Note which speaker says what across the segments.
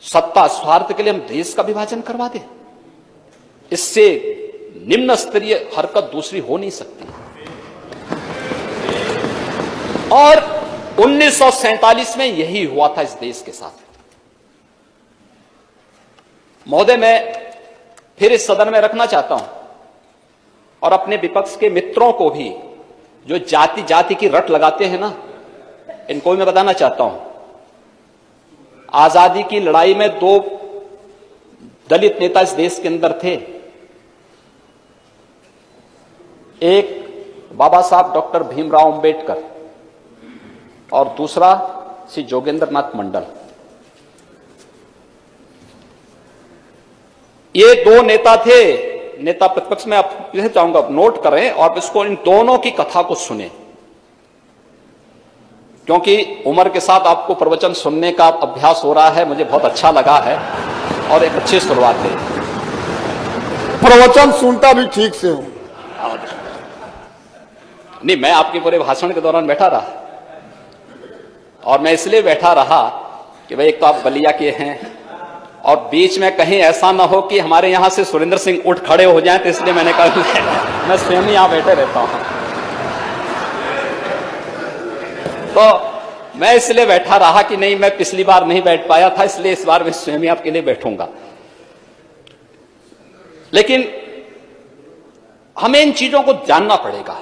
Speaker 1: सत्ता स्वार्थ के लिए हम देश का विभाजन करवा दें? इससे निम्न स्तरीय हरकत दूसरी हो नहीं सकती। और 1947 में यही हुआ था इस देश के साथ। महोदय, मैं फिर इस सदन में रखना चाहता हूं और अपने विपक्ष के मित्रों को भी, जो जाति जाति की रट लगाते हैं ना, इनको भी मैं बताना चाहता हूं, आजादी की लड़ाई में 2 दलित नेता इस देश के अंदर थे। एक बाबा साहब डॉक्टर भीमराव अंबेडकर और दूसरा श्री जोगेंद्र नाथ मंडल। ये 2 नेता थे, नेता प्रतिपक्ष में आप चाहूंगा नोट करें और इसको, इन दोनों की कथा को सुने, क्योंकि उम्र के साथ आपको प्रवचन सुनने का अभ्यास हो रहा है। मुझे बहुत अच्छा लगा है और एक अच्छी शुरुआत है।
Speaker 2: प्रवचन सुनता भी ठीक से हूं।
Speaker 1: नहीं, मैं आपके पूरे भाषण के दौरान बैठा रहा, और मैं इसलिए बैठा रहा कि भाई एक तो आप बलिया के हैं और बीच में कहीं ऐसा ना हो कि हमारे यहां से सुरेंद्र सिंह उठ खड़े हो जाएं, तो इसलिए मैंने कहा मैं स्वयं यहां बैठे रहता हूं। तो मैं इसलिए बैठा रहा कि नहीं, मैं पिछली बार नहीं बैठ पाया था, इसलिए इस बार मैं स्वयं ही आपके लिए बैठूंगा। लेकिन हमें इन चीजों को जानना पड़ेगा।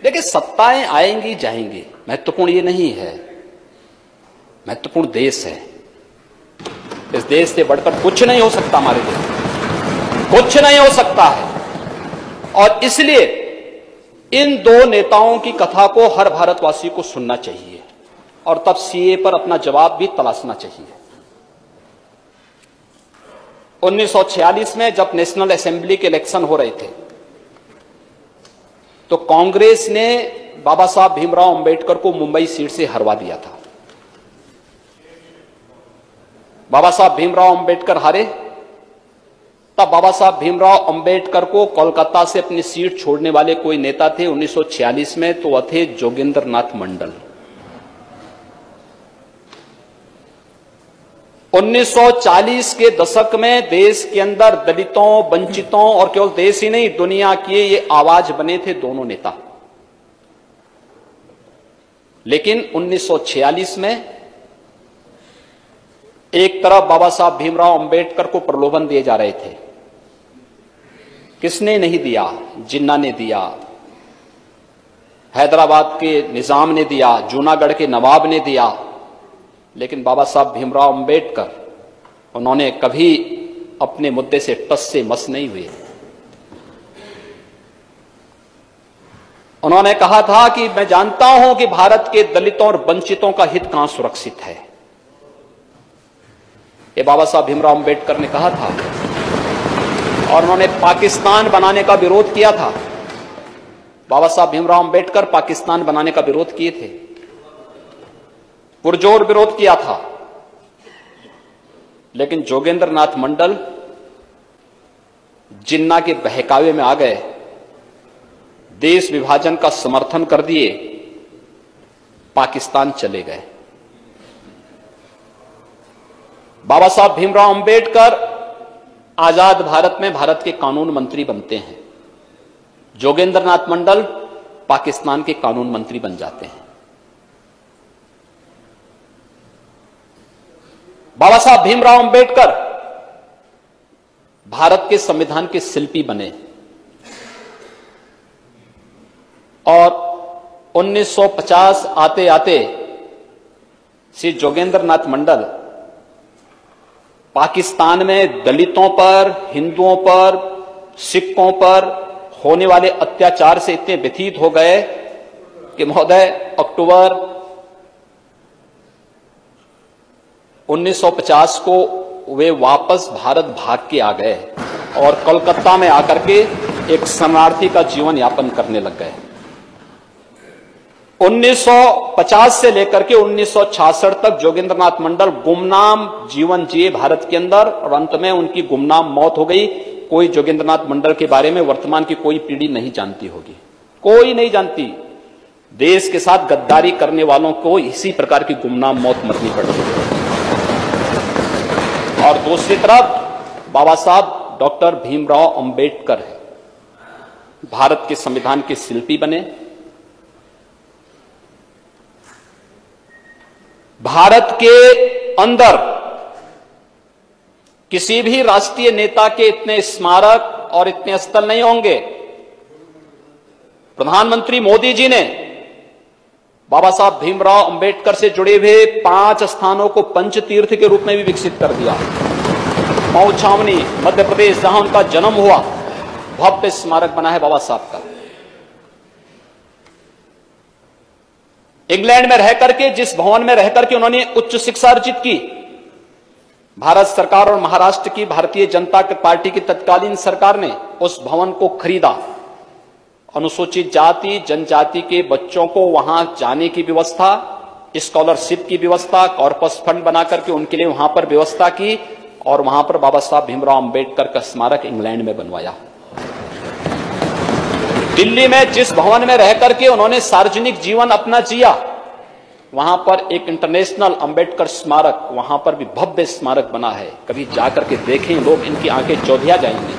Speaker 1: देखिए, सत्ताएं आएंगी जाएंगी, महत्वपूर्ण ये नहीं है, महत्वपूर्ण देश है। इस देश से बढ़कर कुछ नहीं हो सकता, हमारे लिए कुछ नहीं हो सकता है। और इसलिए इन 2 नेताओं की कथा को हर भारतवासी को सुनना चाहिए और तब सीए पर अपना जवाब भी तलाशना चाहिए। 1946 में जब नेशनल असेंबली के इलेक्शन हो रहे थे, तो कांग्रेस ने बाबा साहब भीमराव अंबेडकर को मुंबई सीट से हरवा दिया था। बाबा साहब भीमराव अंबेडकर हारे, तब बाबा साहब भीमराव अंबेडकर को कोलकाता से अपनी सीट छोड़ने वाले कोई नेता थे 1946 में, तो वह थे जोगेंद्र नाथ मंडल। 1940 के दशक में देश के अंदर दलितों, वंचितों और केवल देश ही नहीं, दुनिया की ये आवाज बने थे दोनों नेता। लेकिन 1946 में एक तरफ बाबा साहब भीमराव अंबेडकर को प्रलोभन दिए जा रहे थे। किसने नहीं दिया? जिन्ना ने दिया, हैदराबाद के निजाम ने दिया, जूनागढ़ के नवाब ने दिया। लेकिन बाबा साहब भीमराव अंबेडकर, उन्होंने कभी अपने मुद्दे से टस से मस नहीं हुए। उन्होंने कहा था कि मैं जानता हूं कि भारत के दलितों और वंचितों का हित कहां सुरक्षित है। ये बाबा साहब भीमराव अंबेडकर ने कहा था, और उन्होंने पाकिस्तान बनाने का विरोध किया था। बाबा साहब भीमराव अंबेडकर पाकिस्तान बनाने का विरोध किए थे, पुरजोर विरोध किया था। लेकिन जोगेंद्र नाथ मंडल जिन्ना के बहकावे में आ गए, देश विभाजन का समर्थन कर दिए, पाकिस्तान चले गए। बाबा साहब भीमराव अंबेडकर आजाद भारत में भारत के कानून मंत्री बनते हैं। जोगेंद्र नाथ मंडल पाकिस्तान के कानून मंत्री बन जाते हैं। बाबा साहब भीमराव अंबेडकर भारत के संविधान के शिल्पी बने और 1950 आते आते श्री जोगेंद्र नाथ मंडल पाकिस्तान में दलितों पर, हिंदुओं पर, सिखों पर होने वाले अत्याचार से इतने व्यथित हो गए कि महोदय अक्टूबर 1950 को वे वापस भारत भाग के आ गए और कोलकाता में आकर के एक शरणार्थी का जीवन यापन करने लग गए। 1950 से लेकर के 1966 तक जोगेंद्र नाथ मंडल गुमनाम जीवन जिए भारत के अंदर और अंत में उनकी गुमनाम मौत हो गई। कोई जोगेंद्र नाथ मंडल के बारे में वर्तमान की कोई पीढ़ी नहीं जानती होगी, कोई नहीं जानती। देश के साथ गद्दारी करने वालों को इसी प्रकार की गुमनाम मौत मरनी पड़ती है। और दूसरी तरफ बाबा साहब डॉक्टर भीमराव अंबेडकर है, भारत के संविधान के शिल्पी बने। भारत के अंदर किसी भी राष्ट्रीय नेता के इतने स्मारक और इतने स्थल नहीं होंगे। प्रधानमंत्री मोदी जी ने बाबा साहब भीमराव अंबेडकर से जुड़े हुए 5 स्थानों को पंचतीर्थ के रूप में भी विकसित कर दिया। मऊ छावनी मध्य प्रदेश, जहां उनका जन्म हुआ, भव्य स्मारक बना है बाबा साहब का। इंग्लैंड में रहकर के, जिस भवन में रहकर के उन्होंने उच्च शिक्षा अर्जित की, भारत सरकार और महाराष्ट्र की भारतीय जनता पार्टी की तत्कालीन सरकार ने उस भवन को खरीदा। अनुसूचित जाति जनजाति के बच्चों को वहां जाने की व्यवस्था, स्कॉलरशिप की व्यवस्था, कॉर्पस फंड बना करके उनके लिए वहां पर व्यवस्था की और वहां पर बाबा साहब भीमराव अंबेडकर का स्मारक इंग्लैंड में बनवाया। दिल्ली में जिस भवन में रहकर के उन्होंने सार्वजनिक जीवन अपना जिया, वहां पर एक इंटरनेशनल अंबेडकर स्मारक, वहां पर भी भव्य स्मारक बना है। कभी जाकर के देखें लोग, इनकी आंखें चौधिया जाएंगी।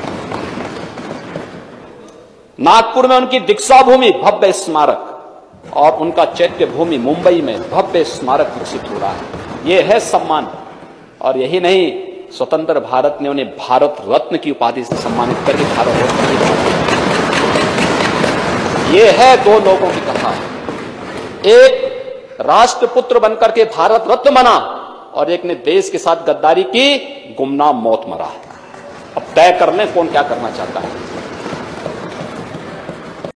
Speaker 1: नागपुर में उनकी दीक्षा भूमि, भव्य स्मारक, और उनका चैत्य भूमि मुंबई में भव्य स्मारक विकसित हो रहा है। यह है सम्मान। और यही नहीं, स्वतंत्र भारत ने उन्हें भारत रत्न की उपाधि से सम्मानित करके भारत रत्न की उपाधि। यह है दो लोगों की कथा। एक राष्ट्रपुत्र बनकर के भारत रत्न बना और एक ने देश के साथ गद्दारी की, गुमनाम मौत मरा। अब तय कर लें कौन क्या करना चाहता है।